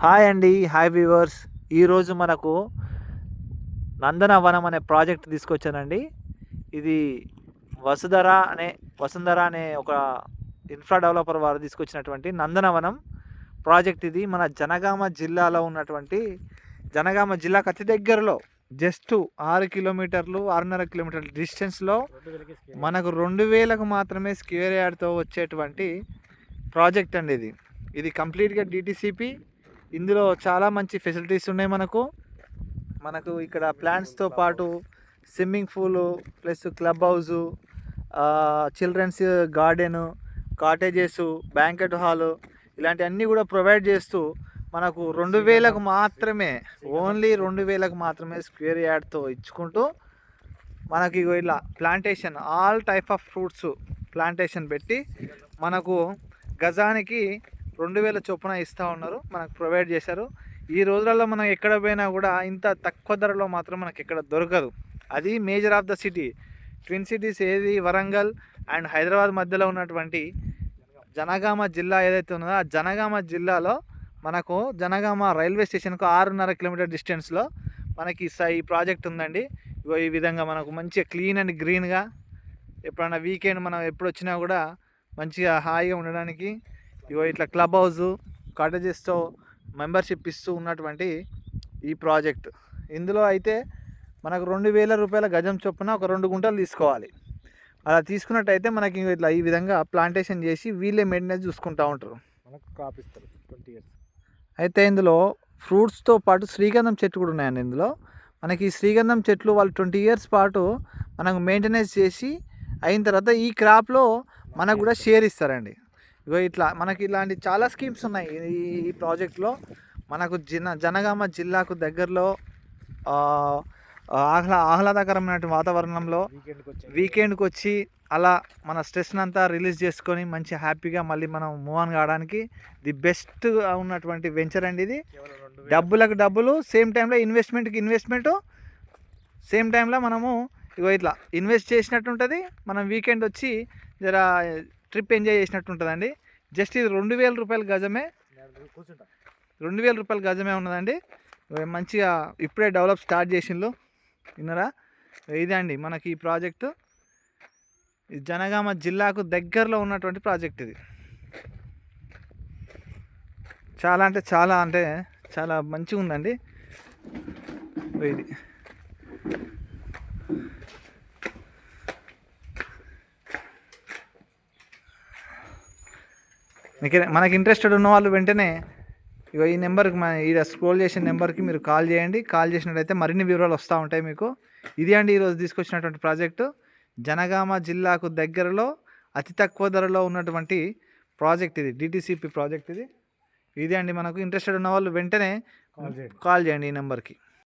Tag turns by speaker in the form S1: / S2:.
S1: Hi అండి, hi viewers. ఈరోజు మనకు నందనవనం అనే ప్రాజెక్ట్ తీసుకొచ్చానండి. ఇది వసుధర అనే వసుంధర అనే ఒక ఇన్ఫ్రా డెవలపర్ వారు తీసుకొచ్చినటువంటి నందనవనం ప్రాజెక్ట్. ఇది మన జనగామ జిల్లాలో ఉన్నటువంటి జనగామ జిల్లాకు అతి దగ్గరలో జస్ట్ 6 కిలోమీటర్లు 6.5 కిలోమీటర్ల డిస్టెన్స్లో మనకు 2000కు మాత్రమే స్క్వేర్ యార్డ్తో వచ్చేటువంటి ప్రాజెక్ట్ అండి. ఇది కంప్లీట్గా డిటిసిపి. ఇందులో చాలా మంచి ఫెసిలిటీస్ ఉన్నాయి. మనకు ఇక్కడ ప్లాంట్స్తో పాటు swimming pool plus club house, childrens garden, cottages, banquet hall ఇలాంటివన్నీ కూడా ప్రొవైడ్ చేస్తూ మనకు 2000కు మాత్రమే, ఓన్లీ 2000కు మాత్రమే స్క్వేర్ యార్డ్తో ఇచ్చుకుంటూ మనకి ఇలా plantation all type of fruits plantation పెట్టి మనకు గజానికి 2000 చొప్పున ఇస్తూ ఉన్నారు, మనకు ప్రొవైడ్ చేశారు. ఈ రోజులలో మనం ఎక్కడ పోయినా కూడా ఇంత తక్కువ ధరలో మాత్రం మనకి ఎక్కడ దొరకదు. అది major of the city, twin cities ఏది వరంగల్ అండ్ హైదరాబాద్ మధ్యలో ఉన్నటువంటి జనగామ జిల్లా ఏదైతే ఉన్నదో ఆ జనగామ జిల్లాలో మనకు జనగామ రైల్వే స్టేషన్కు 6.5 కిలోమీటర్ డిస్టెన్స్లో మనకి ఈ ప్రాజెక్ట్ ఉందండి. ఇగో ఈ విధంగా మనకు మంచిగా క్లీన్ అండ్ గ్రీన్గా ఎప్పుడైనా వీకెండ్ మనం ఎప్పుడు వచ్చినా కూడా మంచిగా హాయిగా ఉండడానికి ఇగో ఇట్లా క్లబ్ హౌజు, కాటేజెస్తో మెంబర్షిప్ ఇస్తూ ఉన్నటువంటి ఈ ప్రాజెక్ట్. ఇందులో అయితే మనకు 2000 రూపాయల గజం చొప్పున ఒక 2 గుంటలు తీసుకోవాలి. అలా తీసుకున్నట్టయితే మనకి ఇట్లా ఈ విధంగా ప్లాంటేషన్ చేసి వీళ్ళే మెయింటెనెన్స్ చూసుకుంటూ ఉంటారు.
S2: మనకు క్రాప్ ఇస్తారు 20 years.
S1: అయితే ఇందులో ఫ్రూట్స్తో పాటు శ్రీగంధం చెట్లు కూడా ఉన్నాయండి. ఇందులో మనకి ఈ శ్రీగంధం చెట్లు వాళ్ళు 20 years పాటు మనకు మెయింటెనెన్స్ చేసి అయిన తర్వాత ఈ క్రాప్లో మనకు కూడా షేర్ ఇస్తారండి. ఇగో ఇట్లా మనకి ఇలాంటి చాలా స్కీమ్స్ ఉన్నాయి ఈ ప్రాజెక్ట్లో. మనకు జనగామ జిల్లాకు దగ్గరలో ఆహ్లాదకరమైన వాతావరణంలో వీకెండ్కి వచ్చి అలా మన స్ట్రెస్ని అంతా రిలీజ్ చేసుకొని మంచి హ్యాపీగా మళ్ళీ మనం మూవ్ ఆన్ కావడానికి ది బెస్ట్ ఉన్నటువంటి వెంచర్ అండి ఇది. డబ్బులకు డబ్బులు, సేమ్ టైంలో ఇన్వెస్ట్మెంట్కి ఇన్వెస్ట్మెంటు, సేమ్ టైంలో మనము ఇగో ఇట్లా ఇన్వెస్ట్ చేసినట్టు ఉంటుంది. మనం వీకెండ్ వచ్చి జర ట్రిప్ ఎంజాయ్ చేసినట్టు ఉంటుందండి. జస్ట్ ఇది 2000 రూపాయల గజమే, 2000 రూపాయల గజమే ఉన్నదండి. మంచిగా ఇప్పుడే డెవలప్ స్టార్ట్ చేసిండ్రు, విన్నారా? ఇదే అండి మనకి ఈ ప్రాజెక్టు జనగామ జిల్లాకు దగ్గరలో ఉన్నటువంటి ప్రాజెక్ట్. ఇది చాలా అంటే చాలా మంచిగా ఉందండి. ఇది మనకి ఇంట్రెస్టెడ్ ఉన్న వాళ్ళు వెంటనే ఇక ఈ నెంబర్కి ఈడ స్క్రోల్ చేసిన నెంబర్కి మీరు కాల్ చేయండి. కాల్ చేసినట్టయితే మరిన్ని వివరాలు వస్తూ ఉంటాయి మీకు. ఇది అండి ఈరోజు తీసుకొచ్చినటువంటి ప్రాజెక్టు. జనగామ జిల్లాకు దగ్గరలో అతి తక్కువ ధరలో ఉన్నటువంటి ప్రాజెక్ట్ ఇది, డిటిసిపి ప్రాజెక్ట్ ఇది. ఇదే అండి మనకు ఇంట్రెస్టెడ్ ఉన్న వాళ్ళు వెంటనే కాల్ చేయండి ఈ నెంబర్కి.